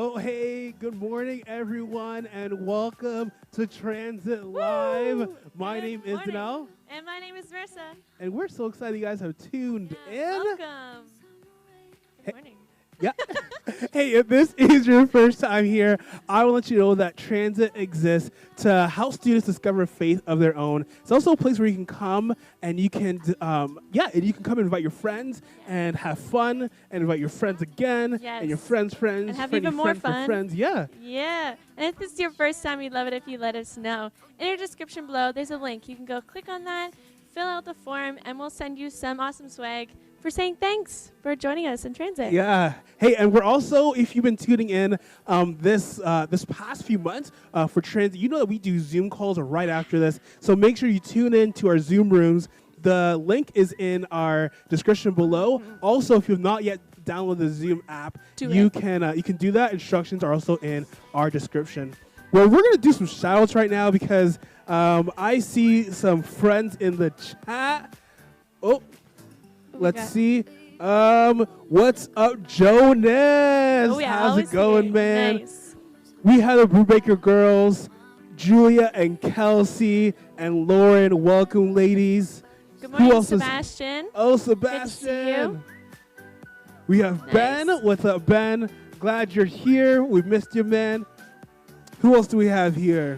Oh, hey, good morning, everyone, and welcome to Transit Live. Woo! My name is Morning. Danelle, And my name is Marissa. and we're so excited you guys have tuned in. Welcome. Hey. Good morning. Yeah. Hey, if this is your first time here, I will let you know that Transit exists to help students discover faith of their own. It's also a place where you can come and you can, and you can come and invite your friends and have fun and invite your friends again and your friends' friends. And have friend even your more friend fun. for friends. Yeah. Yeah. And if this is your first time, we'd love it if you let us know. In your description below, there's a link. You can go click on that, fill out the form, and we'll send you some awesome swag for saying thanks for joining us in Transit. Yeah. Hey, and we're also, if you've been tuning in this past few months for Transit, you know that we do Zoom calls right after this. So make sure you tune in to our Zoom rooms. The link is in our description below. Also, if you've not yet downloaded the Zoom app, you can do that. Instructions are also in our description. Well, we're going to do some shout-outs right now because I see some friends in the chat. Oh. Let's see. What's up, Jonas? Oh, yeah, How's it going, here. man? Nice. We have the Brubaker girls, Julia and Kelsey and Lauren. Welcome, ladies. Good morning, else is- Sebastian. Oh, Good to see Sebastian. you. We have Nice. Ben. What's up, Ben? Glad you're here. We missed you, man. Who else do we have here?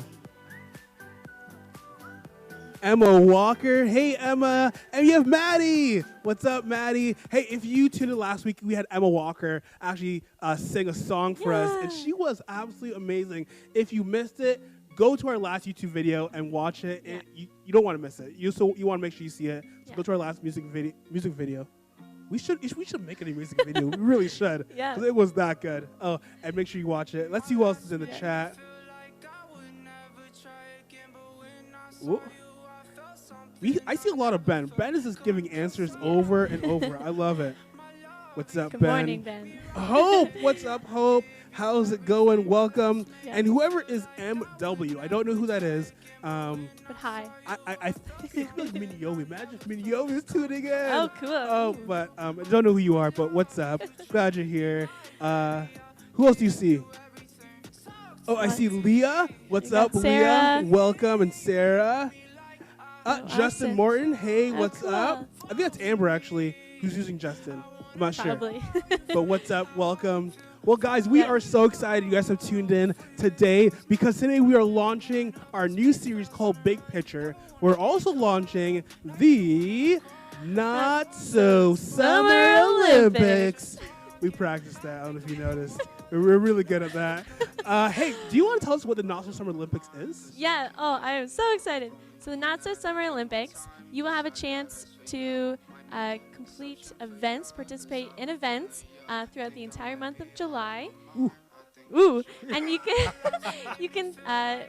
Emma Walker. Hey, Emma. And you have Maddie. What's up, Maddie? Hey, if you tuned in last week, we had Emma Walker actually sing a song for us, and she was absolutely amazing. If you missed it, go to our last YouTube video and watch it. Yeah. You don't want to miss it. You want to make sure you see it. So Yeah. go to our last music video. We should make it a music video. We really should. Yeah. 'Cause it was that good. Oh, and make sure you watch it. Let's see who else is in the Yeah. chat. Whoa. I see a lot of Ben. Ben is just giving answers over and over. I love it. What's up, Good Ben? morning, Ben. Hope. What's up, Hope? How's it going? Welcome. Yeah. And whoever is MW, I don't know who that is. But hi. I think it could be like Miniomi. Imagine if Miniomi is tuning in. Oh, cool. Oh, but I don't know who you are, but what's up? Glad you're here. Who else do you see? Oh, I see Leah. What's We got up, Sarah. Leah? Welcome. And Sarah. Justin Austin. Morton. Hey, Oh, what's cool. up? I think that's Amber, actually, who's using Justin. I'm not sure. Probably. But what's up? Welcome. Well, guys, we Yeah. are so excited you guys have tuned in today because today we are launching our new series called Big Picture. We're also launching the Not So Summer Olympics. We practiced that. I don't know if you noticed. We're really good at that. Hey, do you want to tell us what the Not So Summer Olympics is? Yeah. Oh, I am so excited. So the Not So Summer Olympics, you will have a chance to complete events, participate in events throughout the entire month of July. Ooh. And you can,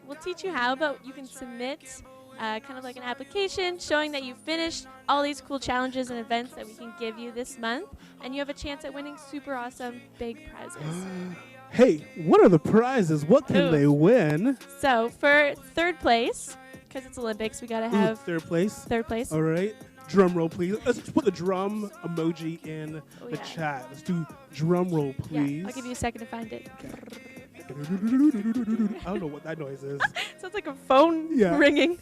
we'll teach you how, but you can submit kind of like an application showing that you finished all these cool challenges and events that we can give you this month. And you have a chance at winning super awesome big prizes. Hey, what are the prizes? What can Ooh. they win? So for third place, because it's Olympics, we got to have Third place. third place. All right. Drum roll, please. Let's just put the drum emoji in Oh, the yeah. chat. Let's do drum roll, please. Yeah, I'll give you a second to find it. I don't know what that noise is. Sounds like a phone Yeah. ringing.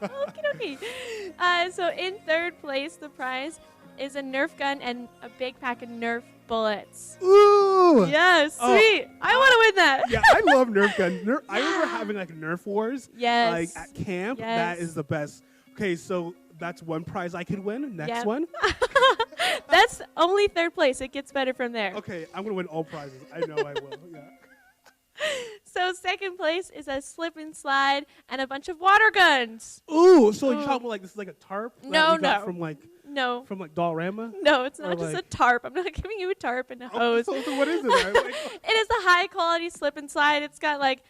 Okie dokie. So in third place, the prize is a Nerf gun and a big pack of Nerf bullets. Ooh! Yeah, sweet. Oh. I want to win that. Yeah, I love Nerf guns. I remember having like Nerf wars, Yes. like at camp. Yes. That is the best. Okay, so that's one prize I could win. Next Yep. one. That's only third place. It gets better from there. Okay, I'm gonna win all prizes. I know I will. Yeah. So second place is a slip and slide and a bunch of water guns. Ooh, so you're Ooh. talking about like this is like a tarp? that No, we got no. from like No. Dollarama? No, it's Or not just like- a tarp. I'm not giving you a tarp and a hose. Oh, so what is it? Then? Like, It is a high quality slip and slide. It's got like,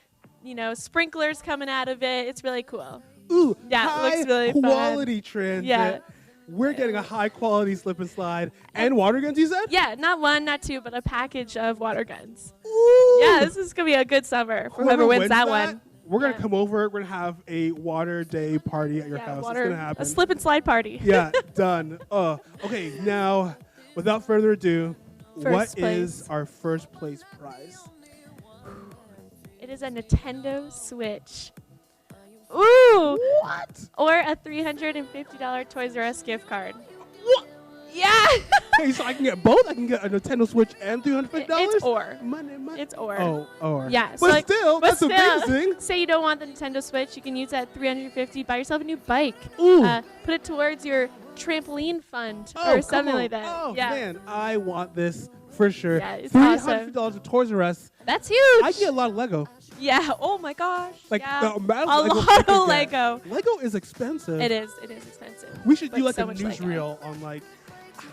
sprinklers coming out of it. It's really cool. ooh, Yeah, it high looks really fun. quality transit. Yeah. We're getting a high quality slip and slide and water guns, you said? Yeah, not one, not two, but a package of water guns. Ooh. Yeah, this is going to be a good summer for whoever wins that one. We're going to Yeah. come over. We're going to have a water day party at your Yeah, house. water, It's going to happen. a slip and slide party. Yeah, done. Okay, now, without further ado, What place. is our first place prize? It is a Nintendo Switch. Ooh! What? Or a $350 Toys R Us gift card. What? Yeah! Hey, so I can get both? I can get a Nintendo Switch and $350? It's or. Money. It's or. Oh, or. Yeah. But So like, still, that's amazing. Say you don't want the Nintendo Switch, you can use that $350, buy yourself a new bike. Ooh. Put it towards your trampoline fund Oh, or something come on. like that. Oh, yeah. man. I want this for sure. Yeah, it's $350 at Toys R Us. That's huge. I get a lot of Lego. Yeah. Oh my gosh. Like yeah. the amount a of Lego I lot could of get. Lego. Lego is expensive. It is. It is expensive. We should But do like so a much Lego. newsreel on like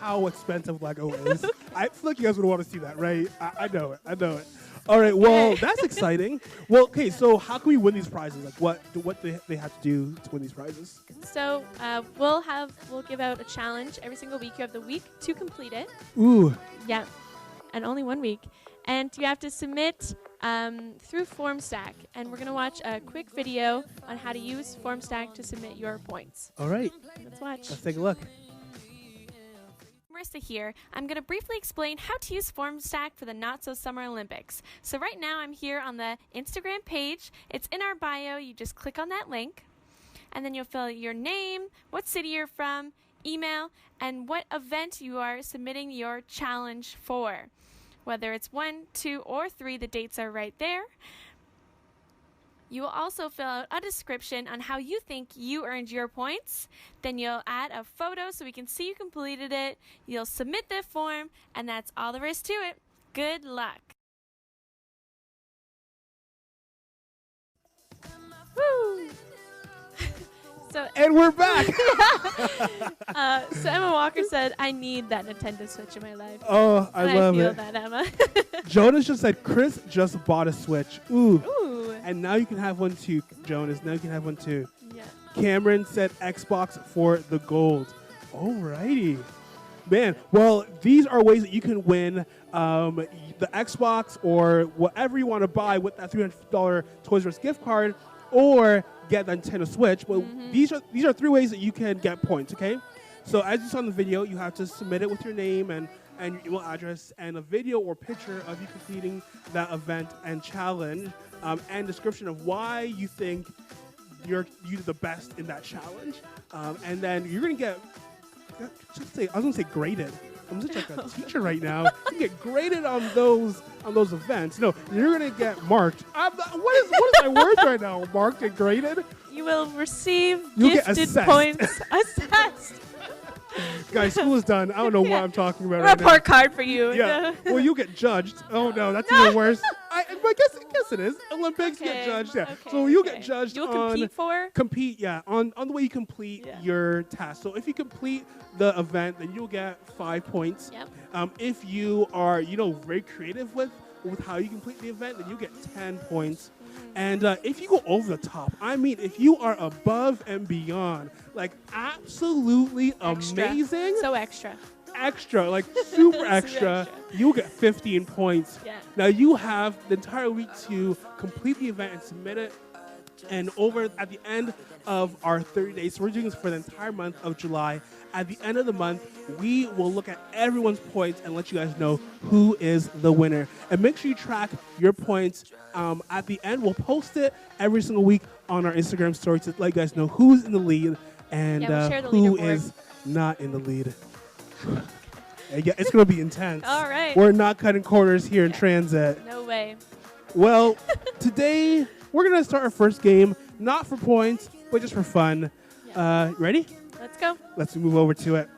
how expensive Lego is. I feel like you guys would want to see that, right? I know it. I know it. All right. Well, that's exciting. Well, okay. So how can we win these prizes? Like what they have to do to win these prizes? So we'll give out a challenge every single week. You have the week to complete it. Ooh. Yeah. And only 1 week. And you have to submit through Formstack. And we're going to watch a quick video on how to use Formstack to submit your points. All right. Let's watch. Let's take a look. Marissa here. I'm going to briefly explain how to use Formstack for the Not So Summer Olympics. So right now I'm here on the Instagram page. It's in our bio. You just click on that link. And then you'll fill out your name, what city you're from, email, and what event you are submitting your challenge for. Whether it's 1, 2, or 3, the dates are right there. You will also fill out a description on how you think you earned your points. Then you'll add a photo so we can see you completed it. You'll submit the form, and that's all there is to it. Good luck. Woo! And we're back. So Emma Walker said, I need that Nintendo Switch in my life. Oh, I love feel it. that, Emma. Jonas just said Chris just bought a Switch. Ooh. Ooh. And now you can have one too, Jonas. Now you can have one too. Yeah. Cameron said Xbox for the gold. Alrighty. Man, well, these are ways that you can win the Xbox or whatever you want to buy with that $300 Toys R Us gift card, or get the Nintendo Switch. But these are 3 ways that you can get points, okay? So as you saw in the video, you have to submit it with your name and your email address and a video or picture of you completing that event and challenge, and description of why you think you did the best in that challenge. And then you're going to get, I was going to say graded. I'm such like a teacher right now. You get graded on those events. No, you're gonna get marked. What is my words right now? Marked and graded. You will receive You'll get gifted assessed. points. Assessed. Guys, school is done. I don't know what I'm talking about right Report card for you. now. Yeah. Well, you get judged. Oh no, that's even worse. I guess it is. Olympics get judged. Yeah. So you get judged. You'll on compete on the way you complete your task. So if you complete the event, then you'll get 5 points. Yep. If you are very creative with how you complete the event, then you get 10 points. And if you go over the top, I mean, if you are above and beyond, like absolutely amazing. So extra. Like super extra, you'll get 15 points. Yeah. Now you have the entire week to complete the event and submit it. And at the end of our 30 days, so we're doing this for the entire month of July. At the end of the month, we will look at everyone's points and let you guys know who is the winner. And make sure you track your points. At the end, we'll post it every single week on our Instagram story to let you guys know who's in the lead and we'll share the who leaderboard. is not in the lead. Yeah, it's going to be intense. All right. We're not cutting corners here in transit. No way. Well, today we're going to start our first game, not for points, but just for fun. Ready? Let's go. Let's move over to it.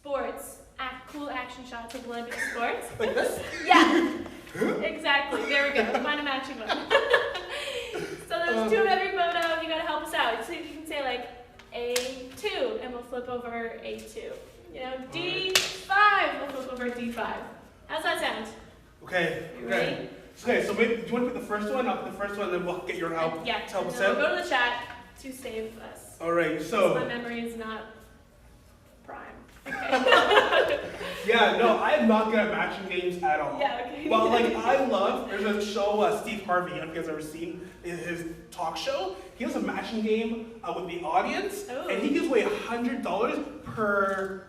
Sports. Cool action shots of Olympic sports. Like this? Yeah. Exactly. There we go. Find a matching one. So there's 2 of every photo. You gotta help us out. So you can say like A2, and we'll flip over A2. You know, D5, we'll flip over D5. How's that sound? Okay. You ready? Okay, so maybe, do you want to pick the first one? I'll pick the first one, and then we'll get your help. Yeah, to help us we'll out. go to the chat to save us. All right, so. My memory is not prime. Yeah, no, I'm not good at matching games at all. Yeah, okay. Well, like, I love, there's a show, Steve Harvey, I don't know if you guys have ever seen his talk show. He has a matching game with the audience, and he gives away $100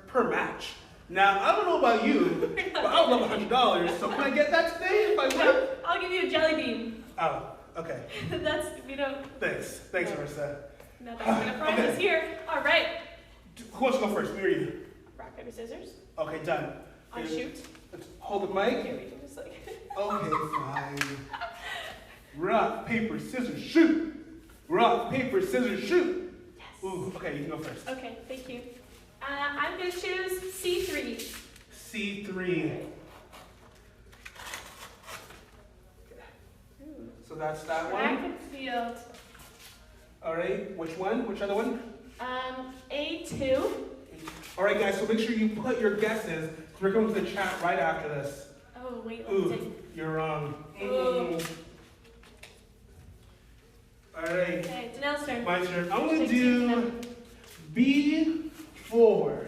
per match. Now, I don't know about you, but I would love $100, so can I get that today if I win? I'll give you a jelly bean. Oh, okay. That's, we don't. Thanks, Marissa. No, that's gonna prize us here. All right. Who wants to go first, me or you? Rock, paper, scissors. Okay, done. I shoot. Let's hold the mic. Here, we can just like. Okay, fine. Rock, paper, scissors, shoot. Rock, paper, scissors, shoot. Yes. Ooh, okay, you can go first. Okay, thank you. I'm gonna choose C3. C3. So that's that Track one. and field. All right, which one? Which other one? A2. All right, guys, so make sure you put your guesses. We're going to the chat right after this. Oh, wait, let me Ooh, take. you're wrong. Ooh. All right. Okay, Danelle's turn. My turn. I'm going to Take do B4.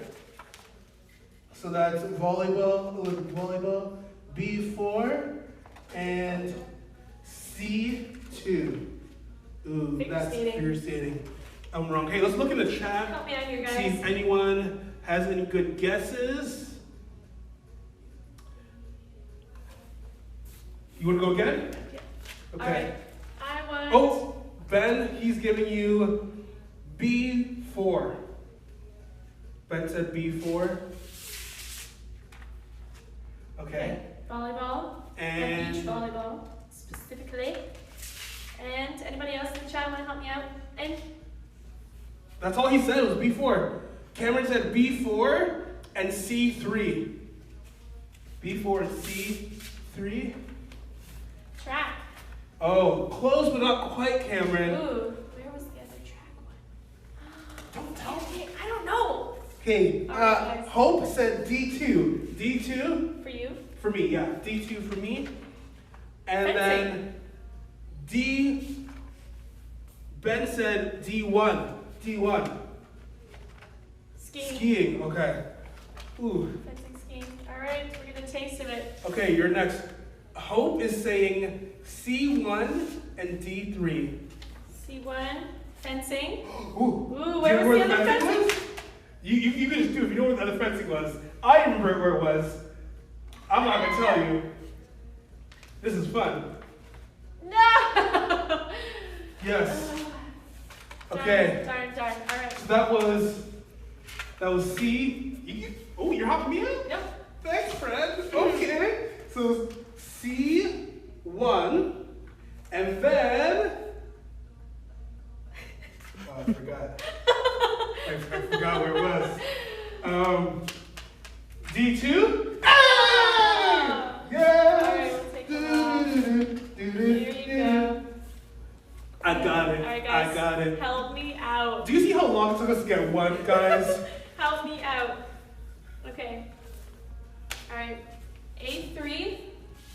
So that's volleyball, B4, and C2. Ooh, Figure that's skating. figure skating. I'm wrong. Hey, let's look in the chat. Help me out here, See if guys. anyone has any good guesses. You want to go again? Yeah. Okay. All right. I want. Oh, Ben, he's giving you B4. Ben said B4. Okay. Volleyball. And Beach volleyball, specifically. And anybody else in the chat want to help me out? And that's all he said was B4. Cameron said B4 and C3. B4 and C3. track. Oh, close but not quite, Cameron. Ooh, where was the other track one? Don't tell me. I don't know. Okay, All right, guys. Hope said D2. D2? For you? For me, yeah. D2 for me. And Fencing. then D, Ben said D1. D1. Skiing. Skiing, okay. Ooh. Fencing, skiing. All right, we're gonna taste of it. Okay, you're next. Hope is saying C1 and D3. C1, fencing. Ooh. Ooh, Do where you was remember the other where fencing? was? You can just do it if you know where the other fencing was. I remember where it was. I'm not gonna tell you. This is fun. No! Yes. Okay. Darn. All right. So that was C. Oh, you're helping me out? Yep. Thanks, friend. Okay. So C1, and then oh, I forgot. I forgot where it was. D2. Ah! Yes. All right, we'll take them off. Here you go. I got it. All right, guys. I got it. Help me out. Do you see how long it took us to get one, guys? Help me out. Okay. All right. A3.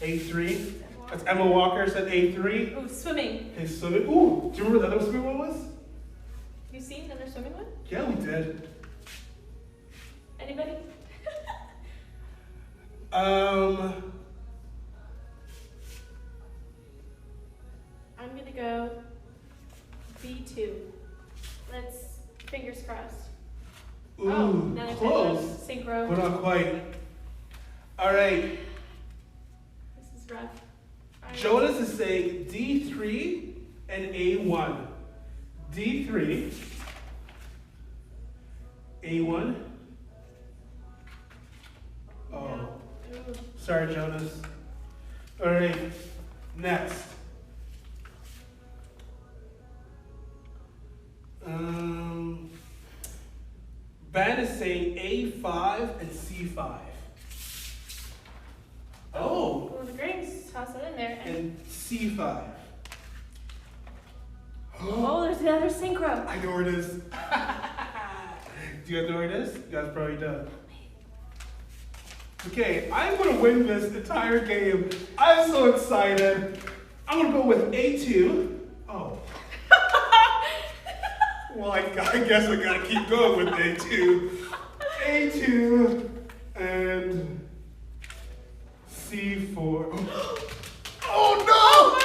A3. That's Emma Walker said A3. Ooh, swimming. Okay, swimming. Ooh, do you remember the other swimming one was? You seen another swimming one? Yeah, we did. Anybody? I'm gonna go B2. Let's fingers crossed. Ooh, another close, synchro. but not quite. All right, This is rough. All right. Jonas is saying D3 and A1. D3, A1. Oh, No. Ooh. sorry, Jonas. All right, next. Ben is saying A5 and C5. Oh, Well, the Grings toss it in there. and C5. Oh, there's the other synchro. I know where it is. Do you guys know where it is? You guys probably don't. Okay, I'm going to win this entire game. I'm so excited. I'm going to go with A2. Oh. Well, I guess I got to keep going with A2. A2 and C4. Oh no! Oh,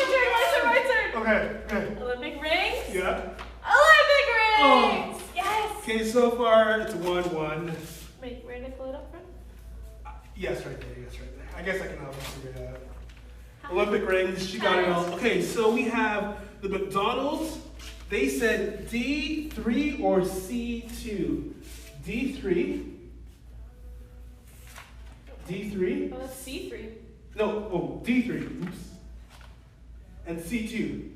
my turn. Okay. Olympic rings? Yeah. Olympic rings! Oh. Yes! Okay, so far it's 1-1. Wait, where did I pull it up from? Yes, right there. I guess I can help you figure it out. Olympic rings, she got it all. Okay, so we have the McDonald's. They said D3 or C2. D3. D3. Oh, that's C3. No, D3. Oops. And C2.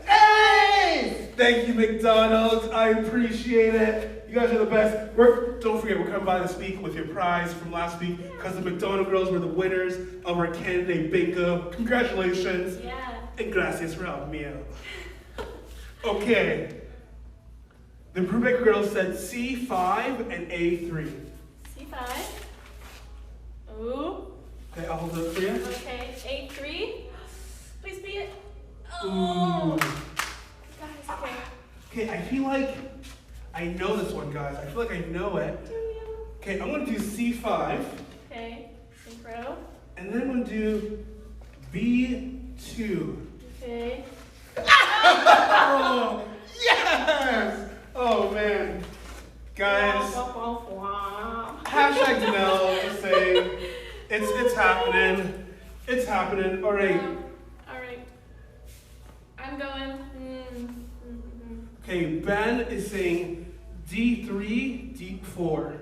Hey! Thank you, McDonald's. I appreciate it. You guys are the best. Don't forget, we're coming by this week with your prize from last week because the McDonald girls were the winners of our candidate bingo. Congratulations. Yeah. And gracias for helping me out. Okay. The Brubeck girls said C5 and A3. C5. Ooh. Okay, I'll hold it for you. Okay, A3. Please be it. Oh. Ooh. Guys, okay. Okay, I feel like I know this one, guys. I feel like I know it. Do you? Okay, I'm gonna do C5. Okay, synchro. And then I'm gonna do B2. Okay. Oh, yes! Oh man. Guys, hashtag Janelle is saying it's happening. It's happening. All right. All right. I'm going. Okay, Ben is saying D3, D4.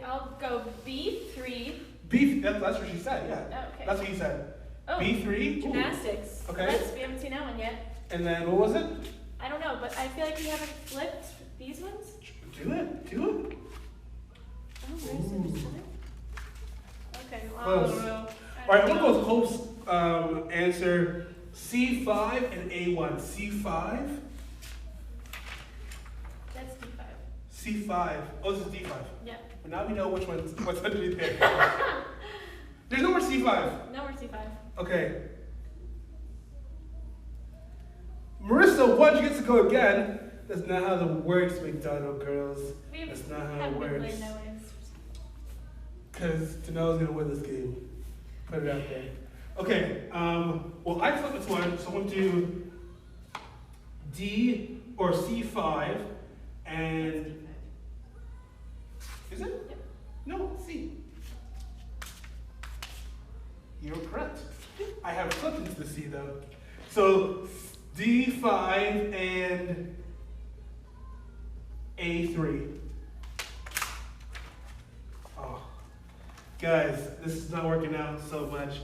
I'll go B3. That's what she said, yeah. Okay. That's what he said. Oh, B3. gymnastics. Okay. We haven't seen that one yet. And then what was it? I don't know, but I feel like we haven't flipped these ones. Do it. Oh, where's it? Okay, well, I Close. don't know. All right, I'm gonna go with Hope's answer. C5 and A1. C5. That's D5. C5. Oh, this is D5. Yeah. But now we know what's underneath there. There's no more C5. No more C5. Okay. Marissa, once you get to go again, that's not how it works, McDonald girls. That's not how it works. Because Danella's gonna win this game. Put it out there. Okay. Well, I flipped this one, so I'm gonna do D or C5, and is it? Yep. No, C. You're correct. I have flipped into the C though. So D5 and A3. Oh, guys, this is not working out so much.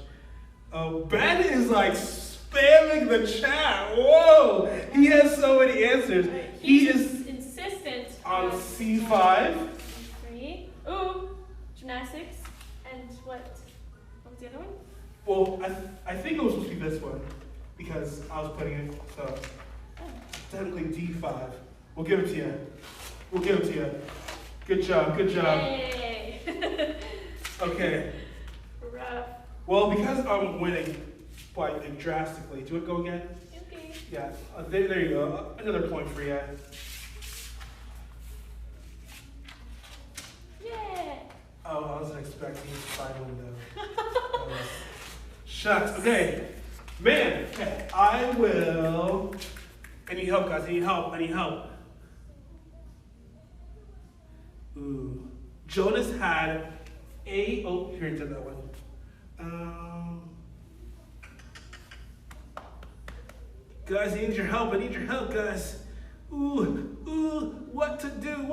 Ben is like spamming the chat. Whoa, he has so many answers. He is insistent on C5. C3. Ooh, gymnastics. And what was the other one? Well, I think it was supposed to be this one because I was putting it, so technically D5. We'll give it to you. Good job. Yay. Okay. Rough. Well, because I'm winning quite drastically, do it go again? Okay. Yeah, there you go. Another point for you. Yeah. Oh, I wasn't expecting you to find one though. Shucks. Okay. Man, okay. I will. I need help, guys. I need help. Ooh. Jonas had a. Oh, here, did that one. Guys, I need your help, guys. Ooh, what to do?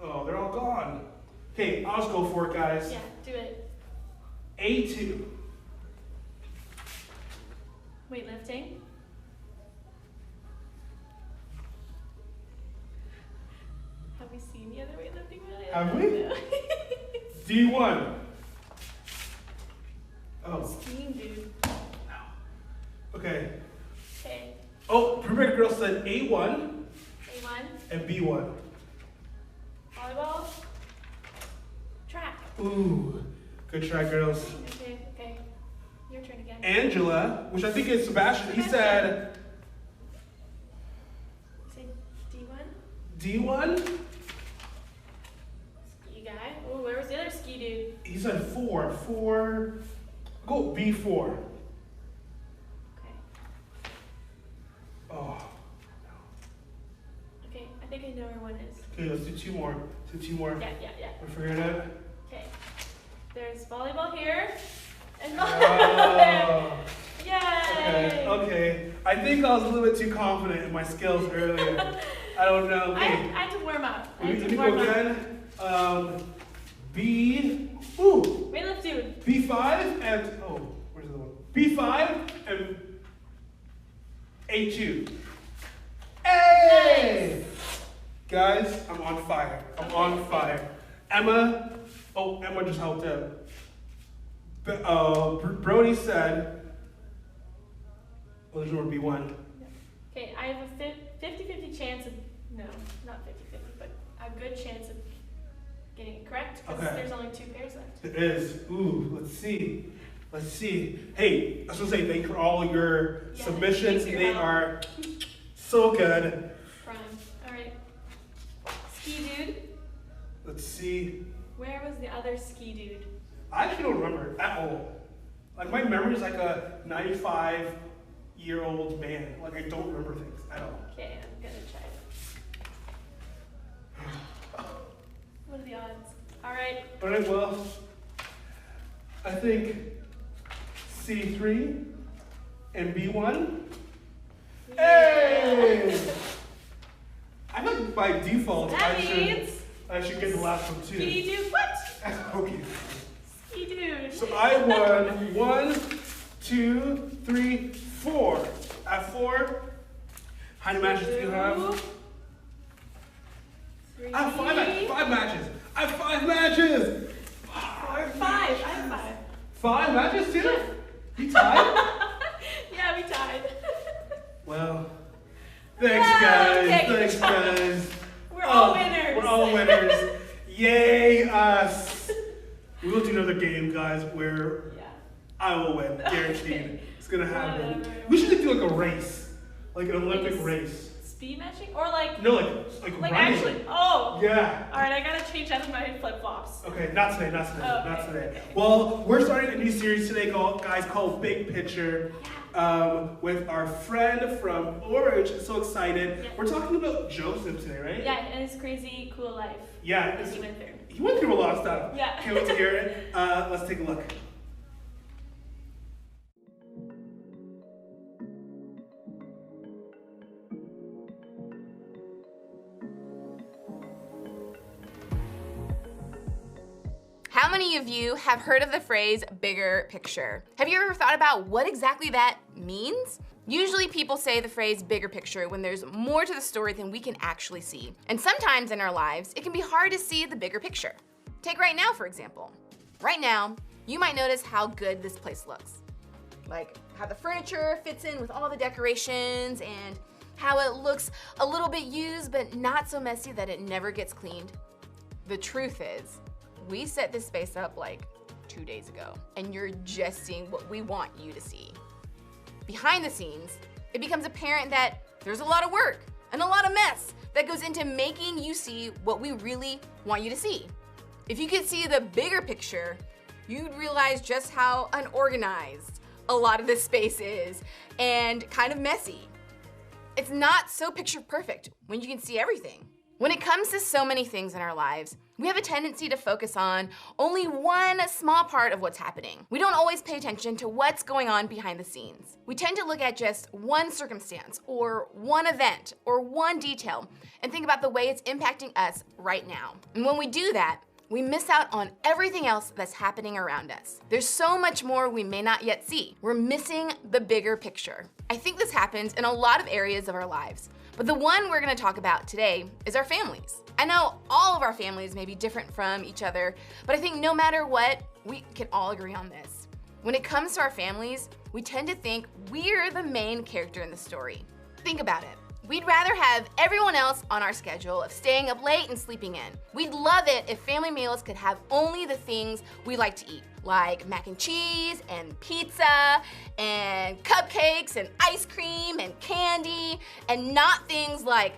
Oh, they're all gone. Okay, I'll just go for it, guys. Yeah, do it. A2. Weightlifting. Have we seen the other weightlifting one? Have we? D1. Oh. Skiing, dude. No. Okay. Okay. Oh, Perfect Girl said A1 A1. and B1. Volleyball. Track. Ooh, good try, girls. Okay, okay. Your turn again. Angela, which I think is Sebastian, he said Say D1. D1. Ski guy. Oh, where was the other ski dude? He said 4. 4. Go B4. Okay. Oh. Okay, I think I know where one is. Okay, let's do 2 more. Do 2 more. Yeah. We're figuring it out. Okay. There's volleyball here. And Oh. Yay! Okay. I think I was a little bit too confident in my skills earlier. I don't know. I Okay. had to warm up. Let me go again. B. Ooh. Wait, let's do it. B5 and where's the other one? B5 and A2. Hey! Guys, I'm on fire. I'm on fire. Emma just helped out. Brody said, there's more B1. Okay, I have a 50-50 chance of, no, not 50-50, but a good chance of getting it correct because Okay. there's only 2 pairs left. It is. Ooh, let's see. Hey, I was gonna say thank you for all your submissions. thanks for your They help. are so good. Prime. All right. Ski dude. Let's see. Where was the other ski dude? I actually don't remember at all. Like my memory is like a 95-year-old man. Like I don't remember things at all. Okay, I'm gonna try it. What are the odds? All right. All right, well, I think C3 and B1. Hey! I think by default That I should get the last one too. ski dude. What? Okay. Ski dude. So I won 1, 2, 3, 4. At 4, how many matches do you have? 3. I have 5 matches. I have 5 matches. 5. I have 5. 5 matches too? Yeah. You tied? Yeah, we tied. Well, thanks guys. Okay, good Thanks job. guys. We're all winners. We're all winners. Yay us. We will do another game, guys, where Yeah. I will win, guaranteed. Okay. It's gonna happen. Whatever. We should do like a race, like an Olympic Like a race. Speed matching? Or like No, like running? actually. Oh. Yeah. Alright, I gotta change out of my flip flops. Okay, not today, not today, Oh, not okay, today. okay. Well, we're starting a new series today, guys, called Big Picture, with our friend from Orange. So excited. Yeah. We're talking about Joseph today, right? Yeah, and his crazy cool life. Yeah. That he went through. He went through a lot of stuff. Yeah. Can't wait to hear it. Let's take a look. How many of you have heard of the phrase bigger picture? Have you ever thought about what exactly that means? Usually people say the phrase bigger picture when there's more to the story than we can actually see. And sometimes in our lives, it can be hard to see the bigger picture. Take right now, for example. Right now, you might notice how good this place looks. Like how the furniture fits in with all the decorations and how it looks a little bit used but not so messy that it never gets cleaned. The truth is, we set this space up like 2 days ago, and you're just seeing what we want you to see. Behind the scenes, it becomes apparent that there's a lot of work and a lot of mess that goes into making you see what we really want you to see. If you could see the bigger picture, you'd realize just how unorganized a lot of this space is and kind of messy. It's not so picture perfect when you can see everything. When it comes to so many things in our lives, we have a tendency to focus on only one small part of what's happening. We don't always pay attention to what's going on behind the scenes. We tend to look at just one circumstance or one event or one detail and think about the way it's impacting us right now. And when we do that, we miss out on everything else that's happening around us. There's so much more we may not yet see. We're missing the bigger picture. I think this happens in a lot of areas of our lives. But the one we're gonna talk about today is our families. I know all of our families may be different from each other, but I think no matter what, we can all agree on this. When it comes to our families, we tend to think we're the main character in the story. Think about it. We'd rather have everyone else on our schedule of staying up late and sleeping in. We'd love it if family meals could have only the things we like to eat, like mac and cheese and pizza and cupcakes and ice cream and candy, and not things like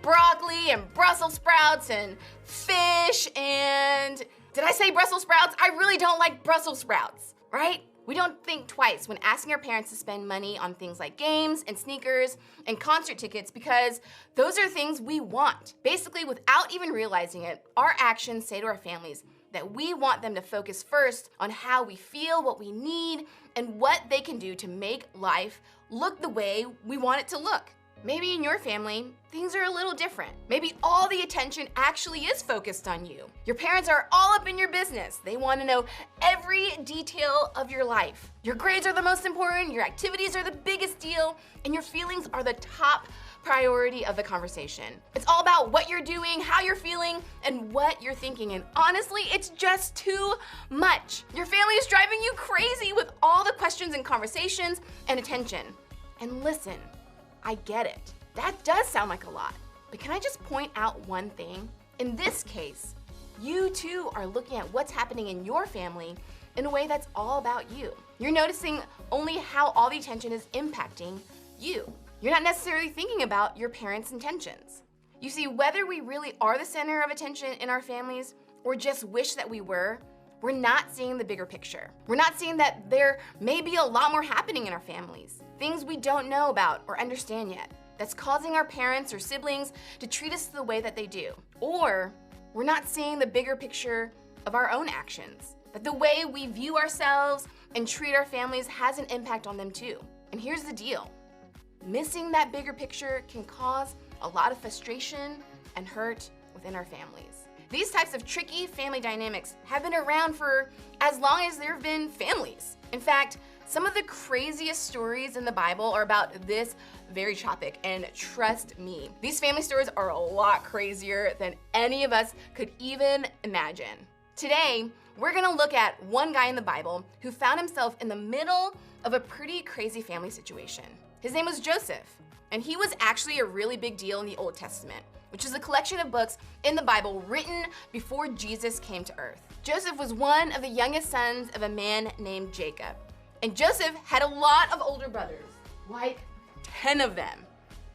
broccoli and Brussels sprouts and fish and... Did I say Brussels sprouts? I really don't like Brussels sprouts, right? We don't think twice when asking our parents to spend money on things like games and sneakers and concert tickets because those are things we want. Basically, without even realizing it, our actions say to our families that we want them to focus first on how we feel, what we need, and what they can do to make life look the way we want it to look. Maybe in your family, things are a little different. Maybe all the attention actually is focused on you. Your parents are all up in your business. They want to know every detail of your life. Your grades are the most important, your activities are the biggest deal, and your feelings are the top priority of the conversation. It's all about what you're doing, how you're feeling, and what you're thinking. And honestly, it's just too much. Your family is driving you crazy with all the questions and conversations and attention. And listen, I get it. That does sound like a lot. But can I just point out one thing? In this case, you too are looking at what's happening in your family in a way that's all about you. You're noticing only how all the attention is impacting you. You're not necessarily thinking about your parents' intentions. You see, whether we really are the center of attention in our families or just wish that we were, we're not seeing the bigger picture. We're not seeing that there may be a lot more happening in our families, things we don't know about or understand yet, that's causing our parents or siblings to treat us the way that they do. Or we're not seeing the bigger picture of our own actions, that the way we view ourselves and treat our families has an impact on them too. And here's the deal. Missing that bigger picture can cause a lot of frustration and hurt within our families. These types of tricky family dynamics have been around for as long as there have been families. In fact, some of the craziest stories in the Bible are about this very topic, and trust me, these family stories are a lot crazier than any of us could even imagine. Today, we're gonna look at one guy in the Bible who found himself in the middle of a pretty crazy family situation. His name was Joseph, and he was actually a really big deal in the Old Testament, which is a collection of books in the Bible written before Jesus came to earth. Joseph was one of the youngest sons of a man named Jacob. And Joseph had a lot of older brothers, like 10 of them.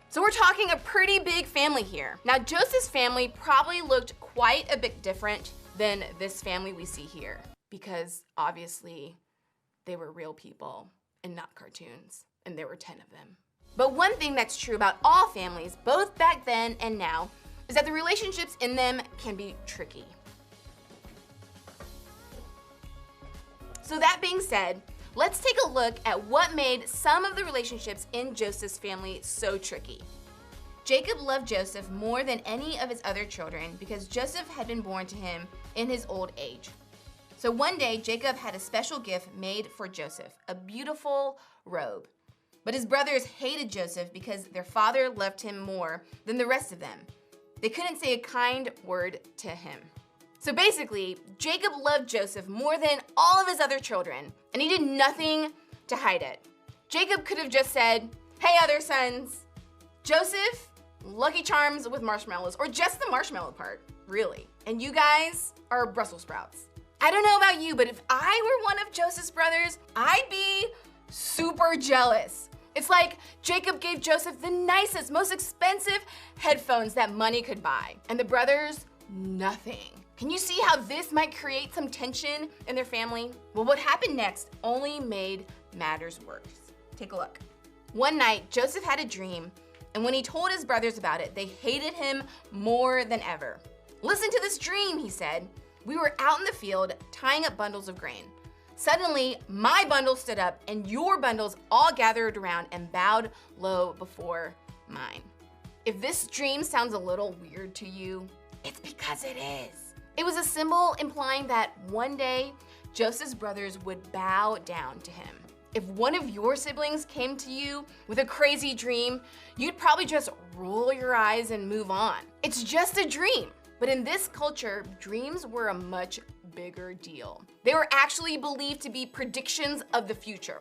So we're talking a pretty big family here. Now, Joseph's family probably looked quite a bit different than this family we see here, because obviously they were real people and not cartoons, and there were 10 of them. But one thing that's true about all families, both back then and now, is that the relationships in them can be tricky. So that being said, let's take a look at what made some of the relationships in Joseph's family so tricky. Jacob loved Joseph more than any of his other children because Joseph had been born to him in his old age. So one day, Jacob had a special gift made for Joseph, a beautiful robe. But his brothers hated Joseph because their father loved him more than the rest of them. They couldn't say a kind word to him. So basically, Jacob loved Joseph more than all of his other children, and he did nothing to hide it. Jacob could have just said, "Hey, other sons, Joseph, Lucky Charms with marshmallows," or just the marshmallow part, really. And you guys are Brussels sprouts. I don't know about you, but if I were one of Joseph's brothers, I'd be super jealous. It's like Jacob gave Joseph the nicest, most expensive headphones that money could buy, and the brothers, nothing. Can you see how this might create some tension in their family? Well, what happened next only made matters worse. Take a look. One night, Joseph had a dream, and when he told his brothers about it, they hated him more than ever. "Listen to this dream," he said. "We were out in the field tying up bundles of grain. Suddenly, my bundle stood up, and your bundles all gathered around and bowed low before mine." If this dream sounds a little weird to you, it's because it is. It was a symbol implying that one day, Joseph's brothers would bow down to him. If one of your siblings came to you with a crazy dream, you'd probably just roll your eyes and move on. It's just a dream. But in this culture, dreams were a much bigger deal. They were actually believed to be predictions of the future.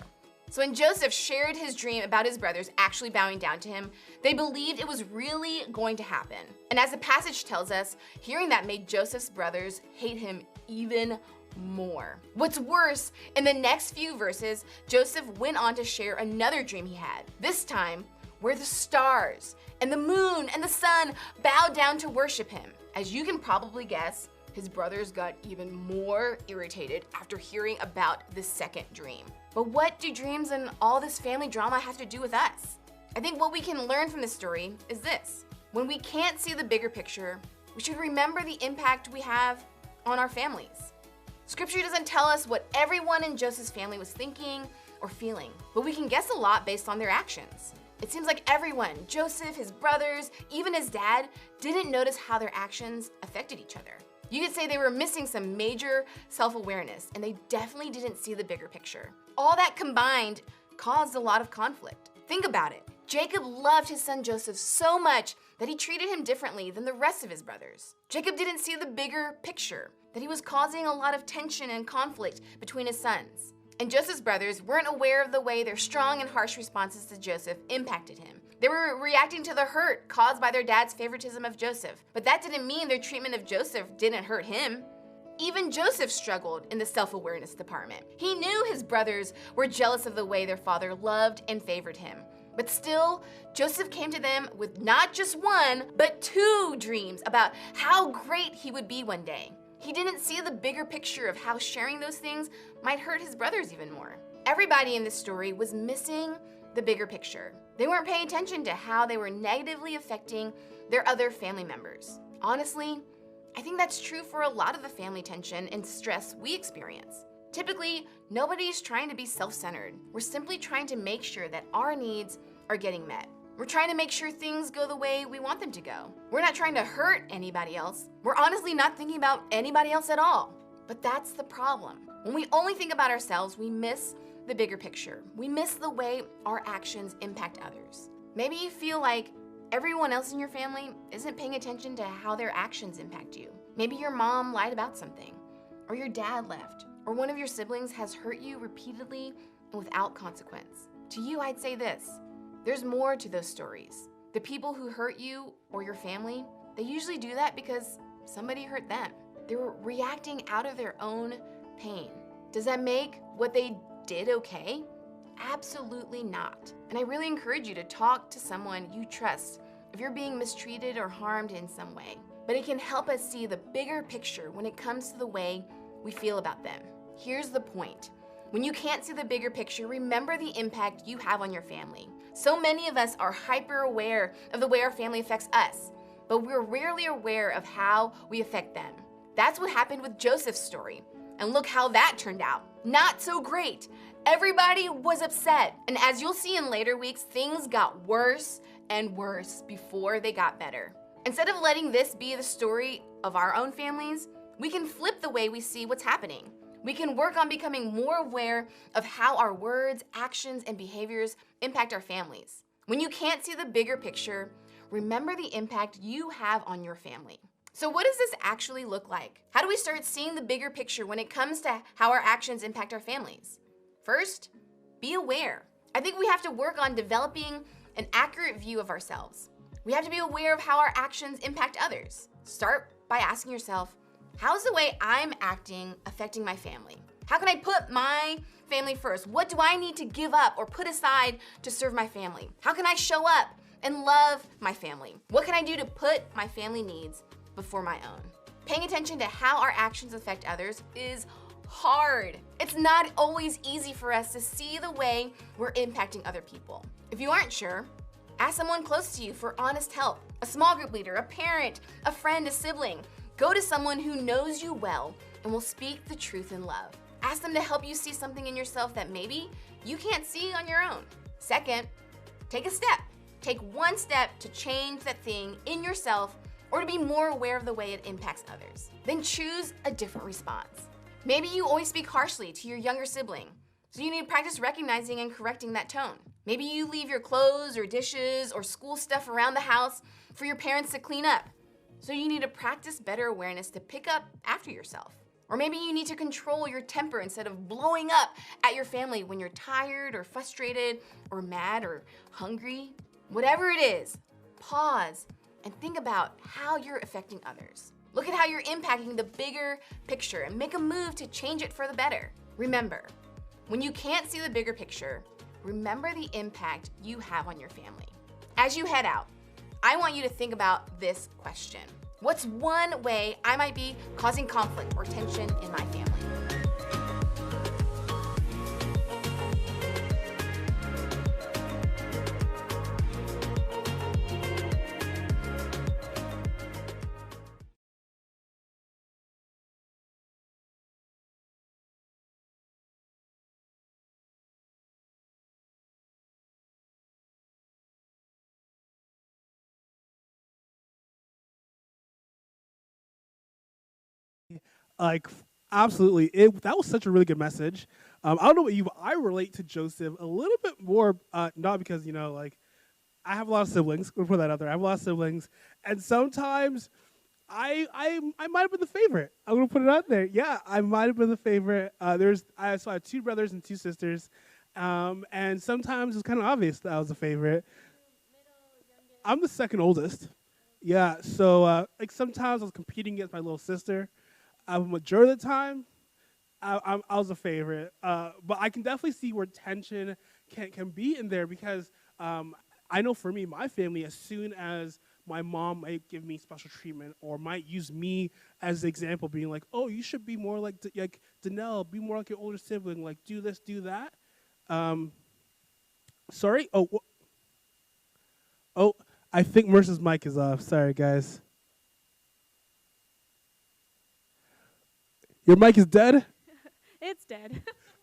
So when Joseph shared his dream about his brothers actually bowing down to him, they believed it was really going to happen. And as the passage tells us, hearing that made Joseph's brothers hate him even more. What's worse, in the next few verses, Joseph went on to share another dream he had. This time, where the stars and the moon and the sun bowed down to worship him. As you can probably guess, his brothers got even more irritated after hearing about the second dream. But what do dreams and all this family drama have to do with us? I think what we can learn from this story is this. When we can't see the bigger picture, we should remember the impact we have on our families. Scripture doesn't tell us what everyone in Joseph's family was thinking or feeling, but we can guess a lot based on their actions. It seems like everyone, Joseph, his brothers, even his dad, didn't notice how their actions affected each other. You could say they were missing some major self-awareness, and they definitely didn't see the bigger picture. All that combined caused a lot of conflict. Think about it. Jacob loved his son Joseph so much that he treated him differently than the rest of his brothers. Jacob didn't see the bigger picture, that he was causing a lot of tension and conflict between his sons. And Joseph's brothers weren't aware of the way their strong and harsh responses to Joseph impacted him. They were reacting to the hurt caused by their dad's favoritism of Joseph, but that didn't mean their treatment of Joseph didn't hurt him. Even Joseph struggled in the self-awareness department. He knew his brothers were jealous of the way their father loved and favored him. But still, Joseph came to them with not just one, but two dreams about how great he would be one day. He didn't see the bigger picture of how sharing those things might hurt his brothers even more. Everybody in this story was missing the bigger picture. They weren't paying attention to how they were negatively affecting their other family members. Honestly, I think that's true for a lot of the family tension and stress we experience. Typically, nobody's trying to be self-centered. We're simply trying to make sure that our needs are getting met. We're trying to make sure things go the way we want them to go. We're not trying to hurt anybody else. We're honestly not thinking about anybody else at all. But that's the problem. When we only think about ourselves, we miss the bigger picture. We miss the way our actions impact others. Maybe you feel like everyone else in your family isn't paying attention to how their actions impact you. Maybe your mom lied about something, or your dad left, or one of your siblings has hurt you repeatedly and without consequence. To you, I'd say this. There's more to those stories. The people who hurt you or your family, they usually do that because somebody hurt them. They were reacting out of their own pain. Does that make what they did okay? Absolutely not. And I really encourage you to talk to someone you trust if you're being mistreated or harmed in some way. But it can help us see the bigger picture when it comes to the way we feel about them. Here's the point. When you can't see the bigger picture, remember the impact you have on your family. So many of us are hyper aware of the way our family affects us, but we're rarely aware of how we affect them. That's what happened with Joseph's story. And look how that turned out. Not so great. Everybody was upset. And as you'll see in later weeks, things got worse and worse before they got better. Instead of letting this be the story of our own families, we can flip the way we see what's happening. We can work on becoming more aware of how our words, actions, and behaviors impact our families. When you can't see the bigger picture, remember the impact you have on your family. So what does this actually look like? How do we start seeing the bigger picture when it comes to how our actions impact our families? First, be aware. I think we have to work on developing an accurate view of ourselves. We have to be aware of how our actions impact others. Start by asking yourself, how's the way I'm acting affecting my family? How can I put my family first? What do I need to give up or put aside to serve my family? How can I show up and love my family? What can I do to put my family needs before my own? Paying attention to how our actions affect others is hard. It's not always easy for us to see the way we're impacting other people. If you aren't sure, ask someone close to you for honest help. A small group leader, a parent, a friend, a sibling. Go to someone who knows you well and will speak the truth in love. Ask them to help you see something in yourself that maybe you can't see on your own. Second, take a step. Take one step to change that thing in yourself or to be more aware of the way it impacts others. Then choose a different response. Maybe you always speak harshly to your younger sibling, so you need to practice recognizing and correcting that tone. Maybe you leave your clothes or dishes or school stuff around the house for your parents to clean up. So you need to practice better awareness to pick up after yourself. Or maybe you need to control your temper instead of blowing up at your family when you're tired or frustrated or mad or hungry. Whatever it is, pause and think about how you're affecting others. Look at how you're impacting the bigger picture and make a move to change it for the better. Remember, when you can't see the bigger picture, remember the impact you have on your family. As you head out, I want you to think about this question. What's one way I might be causing conflict or tension in my family? Like, absolutely. That was such a really good message. I don't know about you, but I relate to Joseph a little bit more, not because, like, I have a lot of siblings. We'll put that out there. I have a lot of siblings. And sometimes I might have been the favorite. I'm going to put it out there. Yeah, I might have been the favorite. I have two brothers and two sisters. And sometimes it's kind of obvious that I was the favorite. I'm the second oldest. Yeah, so like sometimes I was competing against my little sister. Majority of the time, I was a favorite. But I can definitely see where tension can be in there because I know for me, my family, as soon as my mom might give me special treatment or might use me as an example, being like, oh, you should be more like Danelle, be more like your older sibling, like do this, do that. Sorry? Oh, I think Mercer's mic is off. Sorry, guys. Your mic is dead? It's dead.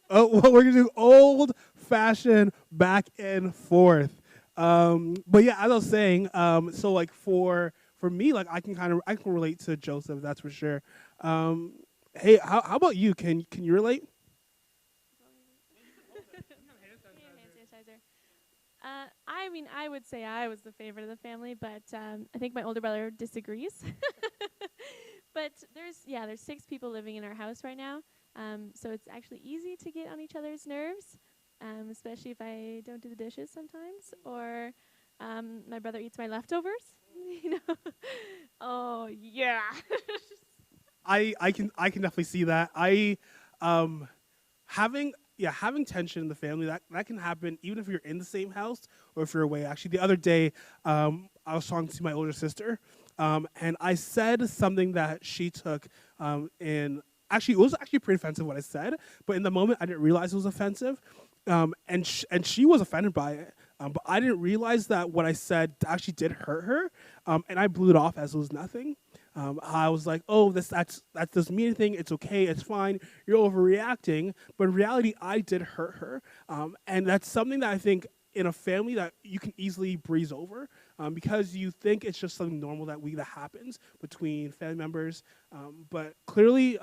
Oh, well, we're going to do old-fashioned back and forth. But yeah, as I was saying, so like for me, like I can relate to Joseph, that's for sure. Hey, how about you? Can you relate? I mean, I would say I was the favorite of the family, but I think my older brother disagrees. But there's 6 people living in our house right now, so it's actually easy to get on each other's nerves, especially if I don't do the dishes sometimes, or my brother eats my leftovers. Oh yeah. I can definitely see that. Having tension in the family that can happen even if you're in the same house or if you're away. Actually, the other day, I was talking to my older sister, and I said something that she took in. Actually, it was actually pretty offensive what I said, but in the moment I didn't realize it was offensive, and she was offended by it. But I didn't realize that what I said actually did hurt her, and I blew it off as it was nothing. I was like, oh, that doesn't mean anything. It's okay. It's fine. You're overreacting. But in reality, I did hurt her. And that's something that I think in a family that you can easily breeze over because you think it's just something normal that happens between family members. But clearly,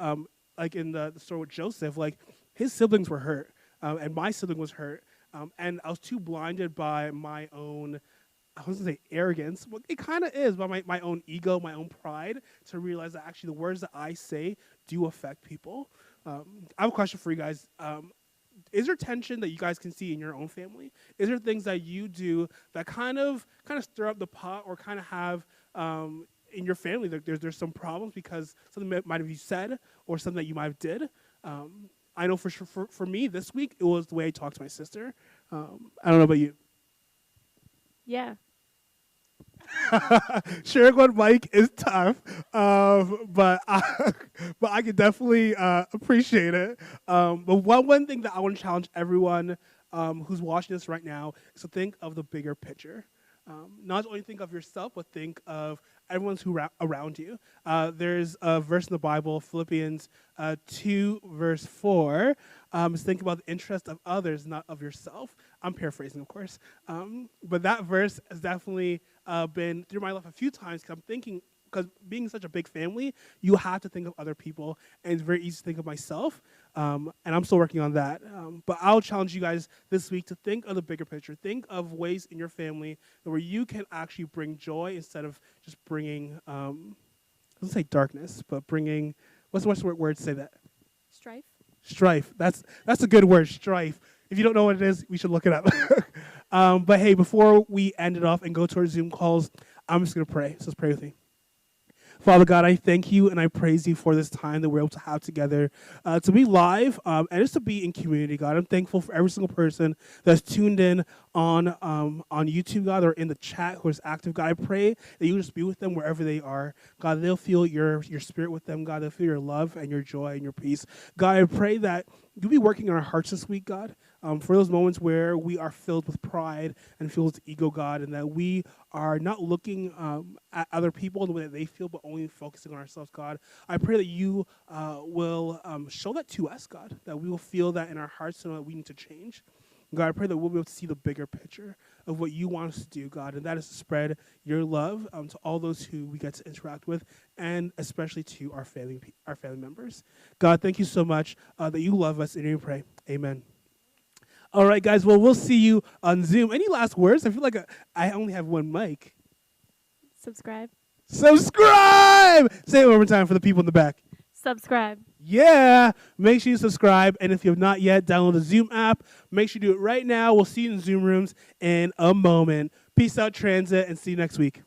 like in the story with Joseph, like his siblings were hurt and my sibling was hurt. And I was too blinded by my own, I wasn't say arrogance, but it kind of is, by my own ego, my own pride, to realize that actually the words that I say do affect people. I have a question for you guys. Is there tension that you guys can see in your own family? Is there things that you do that kind of stir up the pot or kind of have in your family that there's some problems because something might have you said or something that you might have did? I know for sure for me this week, it was the way I talked to my sister. I don't know about you. Yeah. Sharing one mic is tough, but I can definitely appreciate it. But one thing that I want to challenge everyone who's watching this right now is to think of the bigger picture. Not only think of yourself, but think of everyone who's around you. There's a verse in the Bible, Philippians 2, verse 4. Is think about the interest of others, not of yourself. I'm paraphrasing, of course. But that verse has definitely been through my life a few times because I'm thinking, because being such a big family, you have to think of other people, and it's very easy to think of myself, and I'm still working on that. But I'll challenge you guys this week to think of the bigger picture. Think of ways in your family where you can actually bring joy instead of just bringing, I don't say darkness, but bringing, What's the word to say that? Strife. Strife. That's a good word, strife. If you don't know what it is, we should look it up. But hey, before we end it off and go to our Zoom calls, I'm just going to pray. So let's pray with me. Father God, I thank you and I praise you for this time that we're able to have together to be live and just to be in community, God. I'm thankful for every single person that's tuned in on YouTube, God, or in the chat who is active. God, I pray that you just be with them wherever they are. God, they'll feel your spirit with them, God. They'll feel your love and your joy and your peace. God, I pray that you'll be working in our hearts this week, God, for those moments where we are filled with pride and filled with ego, God, and that we are not looking at other people the way that they feel, but only focusing on ourselves, God. I pray that you will show that to us, God, that we will feel that in our hearts and that we need to change. God, I pray that we'll be able to see the bigger picture of what you want us to do, God, and that is to spread your love to all those who we get to interact with, and especially to our family members. God, thank you so much that you love us, and we pray. Amen. All right, guys. Well, we'll see you on Zoom. Any last words? I feel like I only have one mic. Subscribe. Subscribe! Say it one more time for the people in the back. Subscribe. Yeah, make sure you subscribe. And if you have not yet, download the Zoom app. Make sure you do it right now. We'll see you in Zoom rooms in a moment. Peace out, Transit, and see you next week.